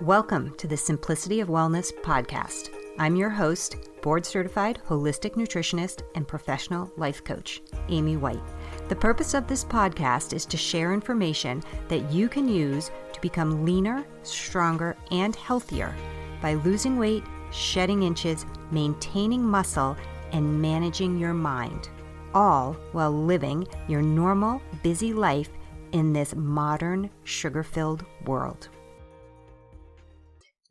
Welcome to the Simplicity of Wellness podcast. I'm your host, board-certified holistic nutritionist and professional life coach, Amy White. The purpose of this podcast is to share information that you can use to become leaner, stronger, and healthier by losing weight, shedding inches, maintaining muscle, and managing your mind, all while living your normal, busy life in this modern, sugar-filled world.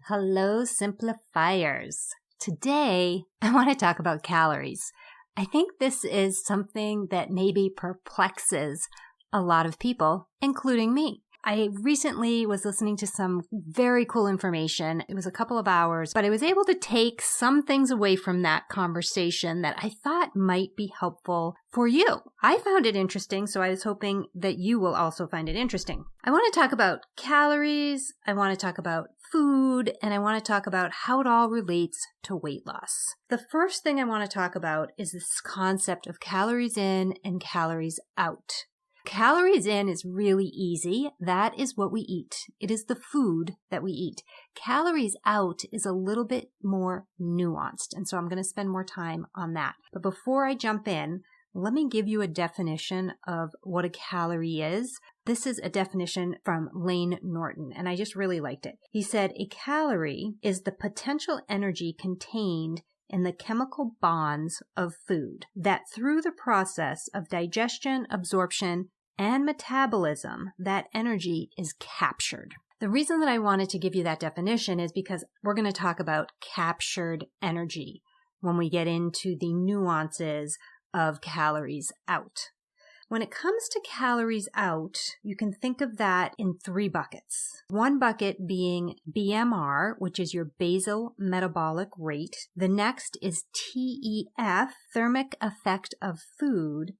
Hello, simplifiers. Today, I want to talk about calories. I think this is something that maybe perplexes a lot of people, including me. I recently was listening to some very cool information. It was a couple of hours, but I was able to take some things away from that conversation that I thought might be helpful for you. I found it interesting, so I was hoping that you will also find it interesting. I want to talk about calories, I want to talk about food, and I want to talk about how it all relates to weight loss. The first thing I want to talk about is this concept of calories in and calories out. Calories in is really easy. That is what we eat. It is the food that we eat. Calories out is a little bit more nuanced, and so I'm going to spend more time on that. But before I jump in, let me give you a definition of what a calorie is. This is a definition from Lane Norton, and I just really liked it. He said, a calorie is the potential energy contained in the chemical bonds of food that through the process of digestion, absorption, and metabolism, that energy is captured. The reason that I wanted to give you that definition is because we're going to talk about captured energy when we get into the nuances of calories out. When it comes to calories out, you can think of that in three buckets. One bucket being BMR, which is your basal metabolic rate. The next is TEF, Thermic Effect of Food.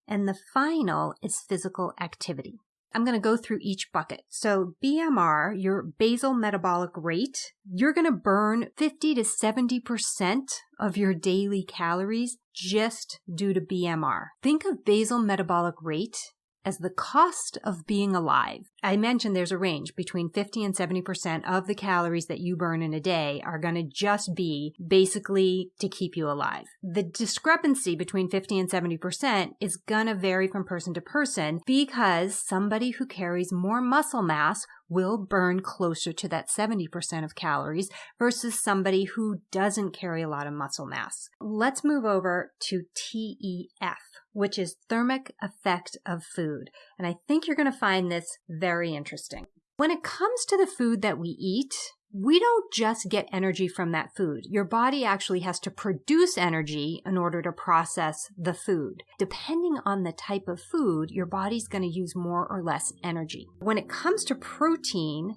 And the final is physical activity. I'm going to go through each bucket. So BMR, your basal metabolic rate, you're going to burn 50 to 70% of your daily calories just due to BMR. Think of basal metabolic rate as the cost of being alive. I mentioned there's a range between 50 and 70% of the calories that you burn in a day are going to just be basically to keep you alive. The discrepancy between 50 and 70% is going to vary from person to person because somebody who carries more muscle mass will burn closer to that 70% of calories versus somebody who doesn't carry a lot of muscle mass. Let's move over to TEF, which is Thermic Effect of Food. And I think you're going to find this very interesting. When it comes to the food that we eat, we don't just get energy from that food. Your body actually has to produce energy in order to process the food. Depending on the type of food, your body's going to use more or less energy. When it comes to protein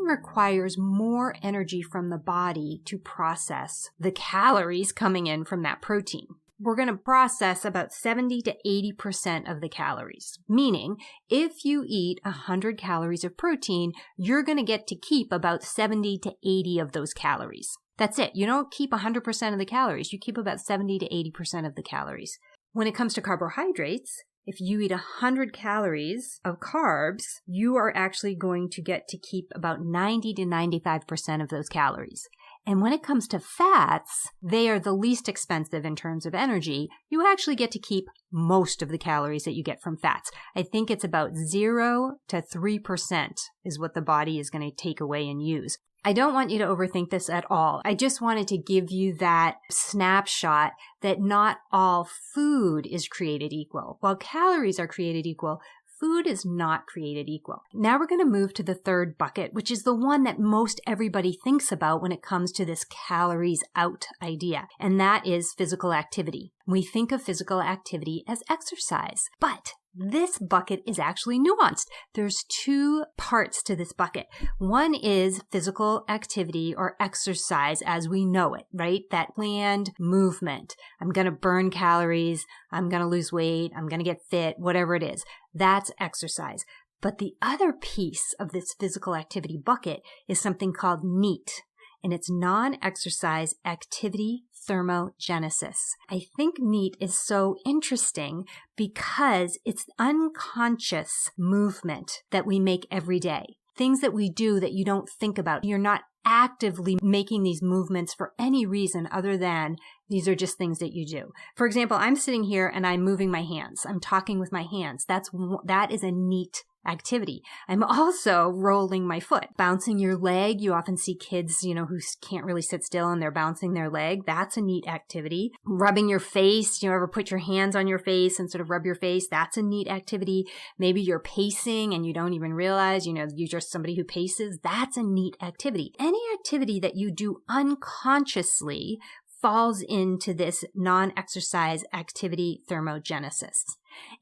requires more energy from the body to process the calories coming in from that protein. We're going to process about 70 to 80% of the calories. Meaning, if you eat 100 calories of protein, you're going to get to keep about 70 to 80 of those calories. That's it. You don't keep 100% of the calories. You keep about 70 to 80% of the calories. When it comes to carbohydrates, if you eat 100 calories of carbs, you are actually going to get to keep about 90 to 95% of those calories. And when it comes to fats, they are the least expensive in terms of energy. You actually get to keep most of the calories that you get from fats. I think it's about 0 to 3% is what the body is going to take away and use. I don't want you to overthink this at all. I just wanted to give you that snapshot that not all food is created equal. While calories are created equal, food is not created equal. Now we're going to move to the third bucket, which is the one that most everybody thinks about when it comes to this calories out idea, and that is physical activity. We think of physical activity as exercise, but this bucket is actually nuanced. There's two parts to this bucket. One is physical activity or exercise as we know it, right? That planned movement. I'm going to burn calories. I'm going to lose weight. I'm going to get fit, whatever it is. That's exercise. But the other piece of this physical activity bucket is something called NEAT, and it's non-exercise activity thermogenesis. I think NEAT is so interesting because it's unconscious movement that we make every day. things that we do that you don't think about. You're not actively making these movements for any reason other than these are just things that you do. For example, I'm sitting here and I'm moving my hands. I'm talking with my hands. That is a neat activity. I'm also rolling my foot, bouncing your leg. You often see kids, who can't really sit still and they're bouncing their leg. That's a neat activity. Rubbing your face, ever put your hands on your face and sort of rub your face. That's a neat activity. Maybe you're pacing and you don't even realize, you're just somebody who paces. That's a neat activity. Any activity that you do unconsciously falls into this non-exercise activity thermogenesis.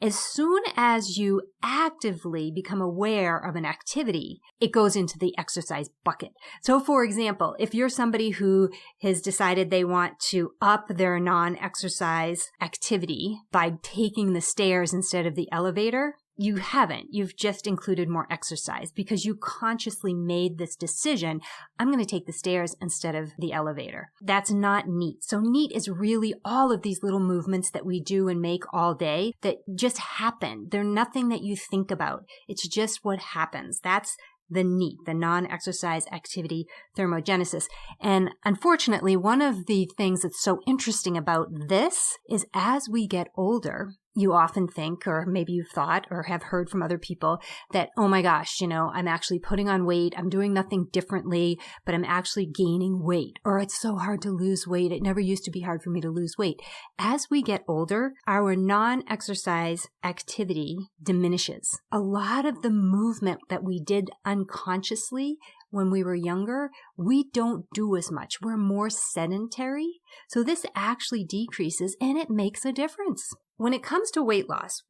As soon as you actively become aware of an activity, it goes into the exercise bucket. So for example, if you're somebody who has decided they want to up their non-exercise activity by taking the stairs instead of the elevator, you haven't. You've just included more exercise because you consciously made this decision. I'm going to take the stairs instead of the elevator. That's not neat. So neat is really all of these little movements that we do and make all day that just happen. They're nothing that you think about. It's just what happens. That's the neat, the non-exercise activity thermogenesis. And unfortunately, one of the things that's so interesting about this is as we get older, you often think, or maybe you've thought or have heard from other people that, oh my gosh, I'm actually putting on weight. I'm doing nothing differently, but I'm actually gaining weight. Or it's so hard to lose weight. It never used to be hard for me to lose weight. As we get older, our non-exercise activity diminishes. A lot of the movement that we did unconsciously when we were younger, we don't do as much. We're more sedentary. So this actually decreases and it makes a difference. When it comes to weight loss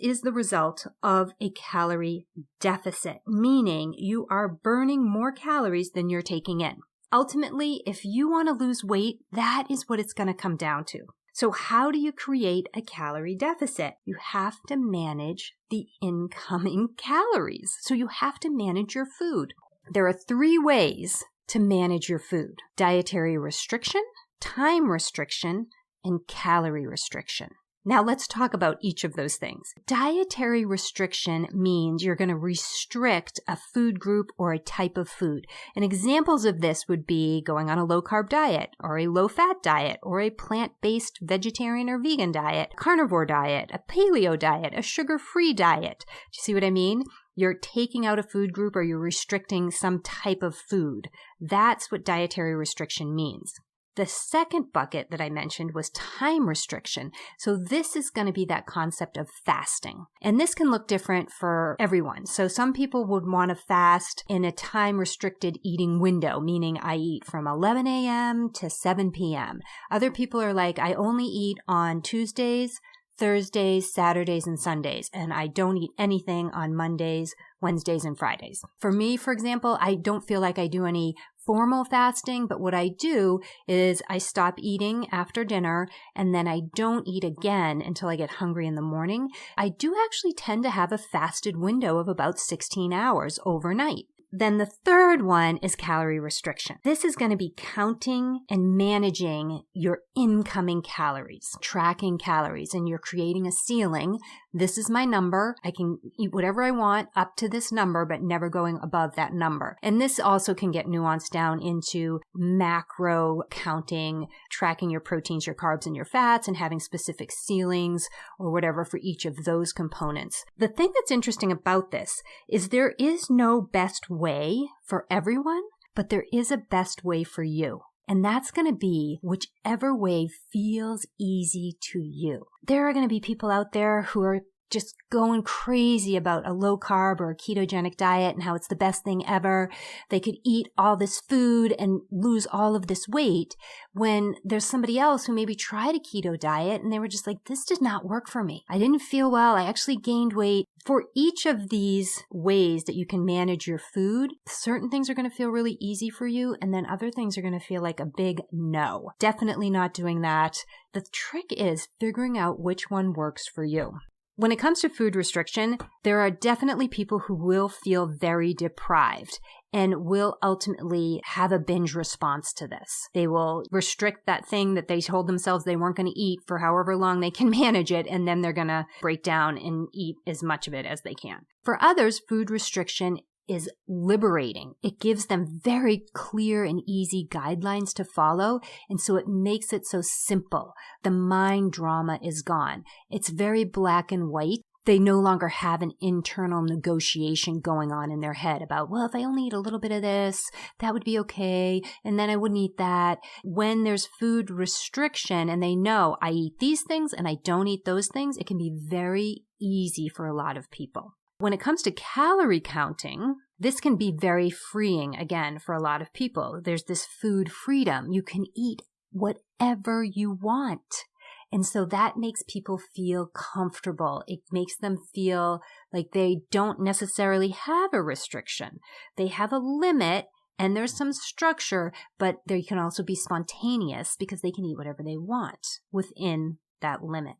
is the result of a calorie deficit, meaning you are burning more calories than you're taking in. Ultimately, if you want to lose weight, that is what it's going to come down to. So how do you create a calorie deficit? You have to manage the incoming calories. So you have to manage your food. There are 3 ways to manage your food: dietary restriction, time restriction, and calorie restriction. Now let's talk about each of those things. Dietary restriction means you're going to restrict a food group or a type of food. And examples of this would be going on a low-carb diet or a low-fat diet or a plant-based vegetarian or vegan diet, carnivore diet, a paleo diet, a sugar-free diet. Do you see what I mean? You're taking out a food group or you're restricting some type of food. That's what dietary restriction means. The second bucket that I mentioned was time restriction. So this is going to be that concept of fasting. And this can look different for everyone. So some people would want to fast in a time-restricted eating window, meaning I eat from 11 a.m. to 7 p.m. Other people are like, I only eat on Tuesdays, Thursdays, Saturdays, and Sundays, and I don't eat anything on Mondays, Wednesdays, and Fridays. For me, for example, I don't feel like I do any formal fasting, but what I do is I stop eating after dinner and then I don't eat again until I get hungry in the morning. I do actually tend to have a fasted window of about 16 hours overnight. Then the third one is calorie restriction. This is going to be counting and managing your incoming calories, tracking calories, and you're creating a ceiling. This is my number. I can eat whatever I want up to this number, but never going above that number. And this also can get nuanced down into macro counting, tracking your proteins, your carbs, and your fats, and having specific ceilings or whatever for each of those components. The thing that's interesting about this is there is no best way for everyone, but there is a best way for you. And that's going to be whichever way feels easy to you. There are going to be people out there who are just going crazy about a low carb or a ketogenic diet and how it's the best thing ever. They could eat all this food and lose all of this weight, when there's somebody else who maybe tried a keto diet and they were just like, this did not work for me. I didn't feel well. I actually gained weight. For each of these ways that you can manage your food, certain things are going to feel really easy for you, and then other things are going to feel like a big no. Definitely not doing that. The trick is figuring out which one works for you. When it comes to food restriction, there are definitely people who will feel very deprived and will ultimately have a binge response to this. They will restrict that thing that they told themselves they weren't going to eat for however long they can manage it, and then they're going to break down and eat as much of it as they can. For others, food restriction is liberating. It gives them very clear and easy guidelines to follow. And so it makes it so simple. The mind drama is gone. It's very black and white. They no longer have an internal negotiation going on in their head about, well, if I only eat a little bit of this, that would be okay. And then I wouldn't eat that. When there's food restriction and they know I eat these things and I don't eat those things, it can be very easy for a lot of people. When it comes to calorie counting, this can be very freeing, again, for a lot of people. There's this food freedom. You can eat whatever you want. And so that makes people feel comfortable. It makes them feel like they don't necessarily have a restriction. They have a limit and there's some structure, but they can also be spontaneous because they can eat whatever they want within that limit.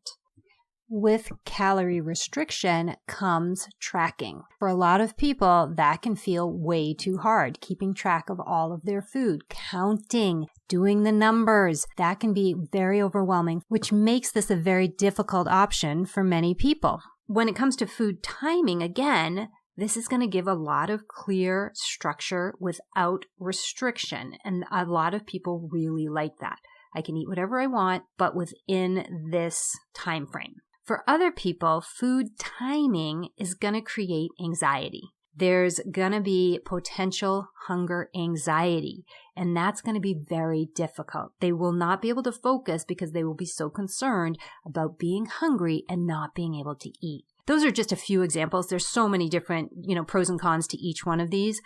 With calorie restriction comes tracking. For a lot of people, that can feel way too hard, keeping track of all of their food, counting, doing the numbers. That can be very overwhelming, which makes this a very difficult option for many people. When it comes to food timing, again, this is going to give a lot of clear structure without restriction, and a lot of people really like that. I can eat whatever I want, but within this time frame. For other people, food timing is going to create anxiety. There's going to be potential hunger anxiety, and that's going to be very difficult. They will not be able to focus because they will be so concerned about being hungry and not being able to eat. Those are just a few examples. There's so many different, pros and cons to each one of these.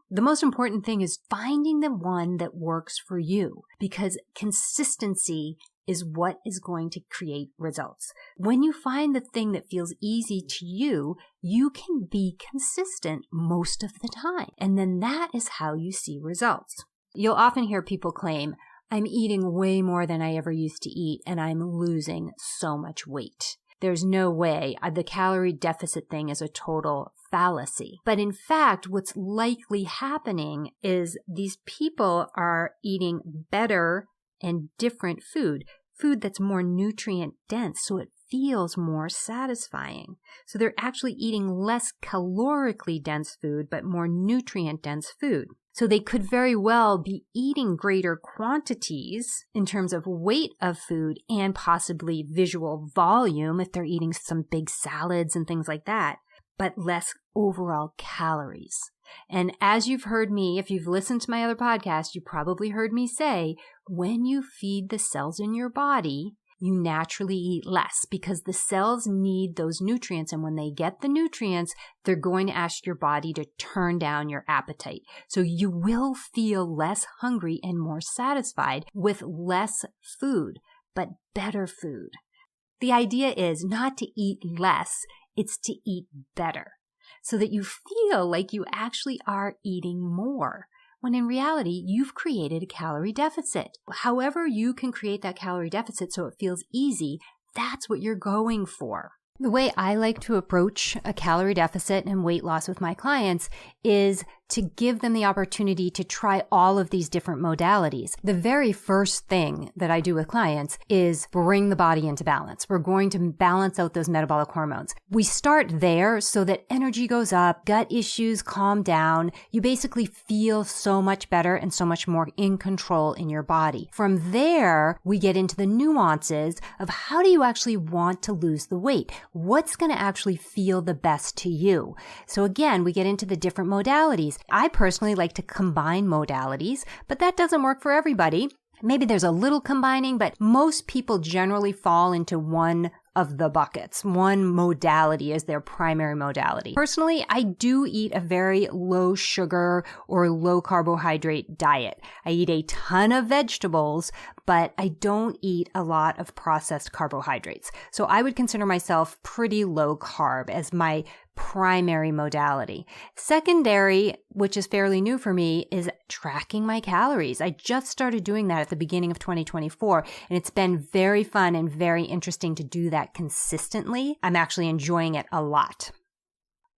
The most important thing is finding the one that works for you, because consistency is what is going to create results. When you find the thing that feels easy to you, you can be consistent most of the time. And then that is how you see results. You'll often hear people claim, I'm eating way more than I ever used to eat, and I'm losing so much weight. There's no way. The calorie deficit thing is a total fallacy. But in fact, what's likely happening is these people are eating better and different food that's more nutrient dense, so it feels more satisfying. So they're actually eating less calorically dense food, but more nutrient dense food. So they could very well be eating greater quantities in terms of weight of food and possibly visual volume if they're eating some big salads and things like that, but less overall calories. And as you've heard me, if you've listened to my other podcast, you probably heard me say, when you feed the cells in your body, you naturally eat less because the cells need those nutrients. And when they get the nutrients, they're going to ask your body to turn down your appetite. So you will feel less hungry and more satisfied with less food, but better food. The idea is not to eat less, it's to eat better, so that you feel like you actually are eating more, when in reality, you've created a calorie deficit. However you can create that calorie deficit so it feels easy, that's what you're going for. The way I like to approach a calorie deficit and weight loss with my clients is to give them the opportunity to try all of these different modalities. The very first thing that I do with clients is bring the body into balance. We're going to balance out those metabolic hormones. We start there so that energy goes up, gut issues calm down. You basically feel so much better and so much more in control in your body. From there, we get into the nuances of how do you actually want to lose the weight? What's going to actually feel the best to you? So again, we get into the different modalities. I personally like to combine modalities, but that doesn't work for everybody. Maybe there's a little combining, but most people generally fall into one of the buckets. One modality is their primary modality. Personally, I do eat a very low sugar or low carbohydrate diet. I eat a ton of vegetables, but I don't eat a lot of processed carbohydrates. So I would consider myself pretty low carb as my primary modality. Secondary, which is fairly new for me, is tracking my calories. I just started doing that at the beginning of 2024, and it's been very fun and very interesting to do that consistently. I'm actually enjoying it a lot.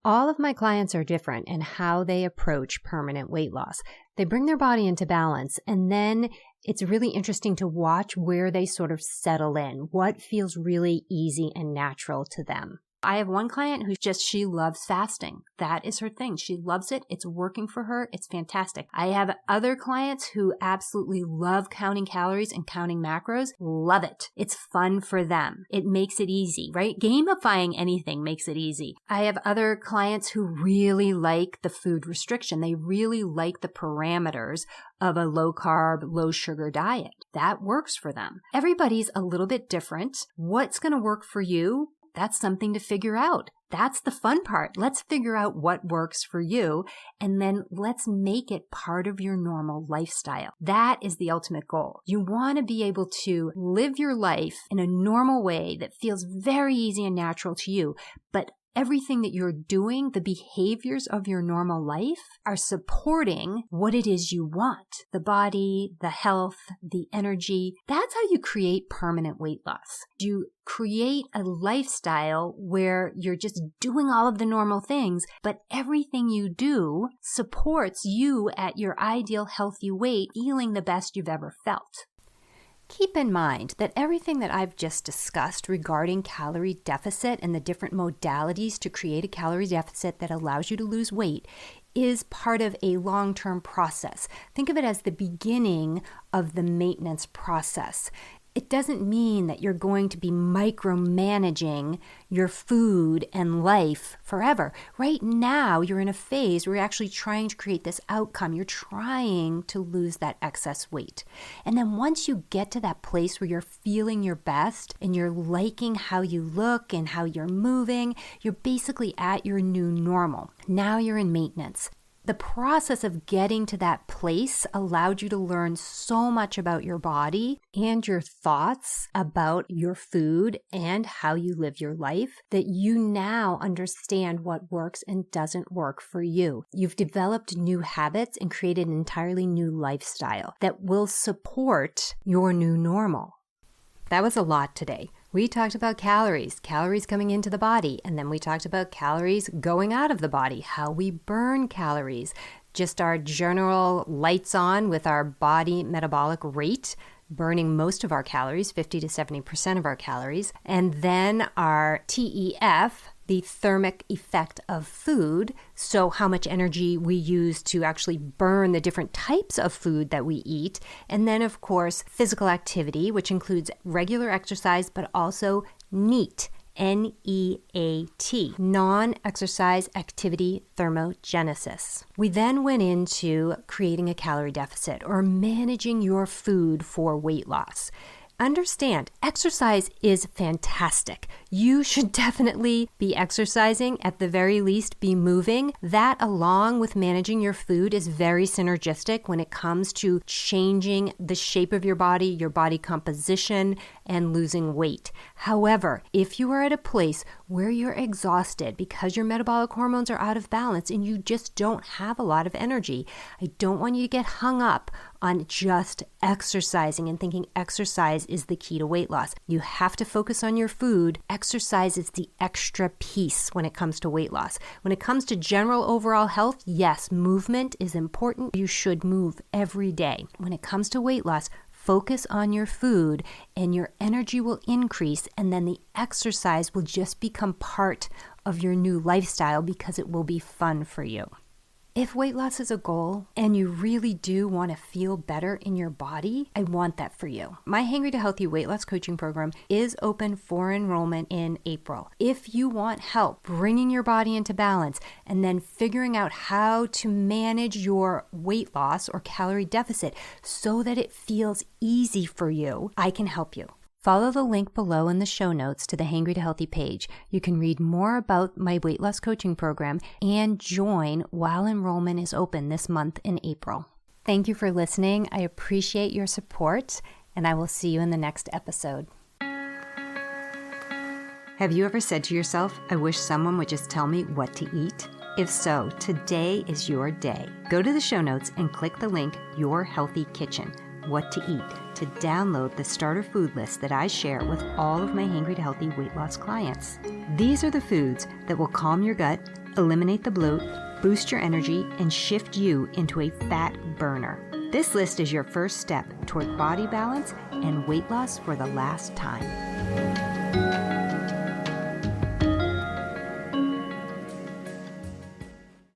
All of my clients are different in how they approach permanent weight loss. They bring their body into balance, and then it's really interesting to watch where they sort of settle in, what feels really easy and natural to them. I have one client who she loves fasting. That is her thing. She loves it. It's working for her. It's fantastic. I have other clients who absolutely love counting calories and counting macros. Love it. It's fun for them. It makes it easy, right? Gamifying anything makes it easy. I have other clients who really like the food restriction. They really like the parameters of a low carb, low sugar diet. That works for them. Everybody's a little bit different. What's going to work for you? That's something to figure out. That's the fun part. Let's figure out what works for you, and then let's make it part of your normal lifestyle. That is the ultimate goal. You want to be able to live your life in a normal way that feels very easy and natural to you, but everything that you're doing, the behaviors of your normal life are supporting what it is you want. The body, the health, the energy. That's how you create permanent weight loss. You create a lifestyle where you're just doing all of the normal things, but everything you do supports you at your ideal healthy weight, feeling the best you've ever felt. Keep in mind that everything that I've just discussed regarding calorie deficit and the different modalities to create a calorie deficit that allows you to lose weight is part of a long-term process. Think of it as the beginning of the maintenance process. It doesn't mean that you're going to be micromanaging your food and life forever. Right now, you're in a phase where you're actually trying to create this outcome. You're trying to lose that excess weight. And then once you get to that place where you're feeling your best and you're liking how you look and how you're moving, you're basically at your new normal. Now you're in maintenance. The process of getting to that place allowed you to learn so much about your body and your thoughts about your food and how you live your life that you now understand what works and doesn't work for you. You've developed new habits and created an entirely new lifestyle that will support your new normal. That was a lot today. We talked about calories coming into the body, and then we talked about calories going out of the body, how we burn calories, just our general lights on with our body metabolic rate, burning most of our calories, 50 to 70% of our calories, and then our TEF, the thermic effect of food, so how much energy we use to actually burn the different types of food that we eat. And then, of course, physical activity, which includes regular exercise, but also NEAT, N-E-A-T, non-exercise activity thermogenesis. We then went into creating a calorie deficit or managing your food for weight loss. Understand, exercise is fantastic. You should definitely be exercising, at the very least be moving. That, along with managing your food, is very synergistic when it comes to changing the shape of your body composition, and losing weight. However, if you are at a place where you're exhausted because your metabolic hormones are out of balance and you just don't have a lot of energy, I don't want you to get hung up on just exercising and thinking exercise is the key to weight loss. You have to focus on your food. Exercise is the extra piece when it comes to weight loss. When it comes to general overall health, yes, movement is important. You should move every day. When it comes to weight loss, focus on your food and your energy will increase, and then the exercise will just become part of your new lifestyle because it will be fun for you. If weight loss is a goal and you really do want to feel better in your body, I want that for you. My Hangry to Healthy weight loss coaching program is open for enrollment in April. If you want help bringing your body into balance and then figuring out how to manage your weight loss or calorie deficit so that it feels easy for you, I can help you. Follow the link below in the show notes to the Hangry to Healthy page. You can read more about my weight loss coaching program and join while enrollment is open this month in April. Thank you for listening. I appreciate your support, and I will see you in the next episode. Have you ever said to yourself, I wish someone would just tell me what to eat? If so, today is your day. Go to the show notes and click the link, Your Healthy Kitchen, What to Eat, to download the starter food list that I share with all of my Hangry to Healthy weight loss clients. These are the foods that will calm your gut, eliminate the bloat, boost your energy, and shift you into a fat burner. This list is your first step toward body balance and weight loss for the last time.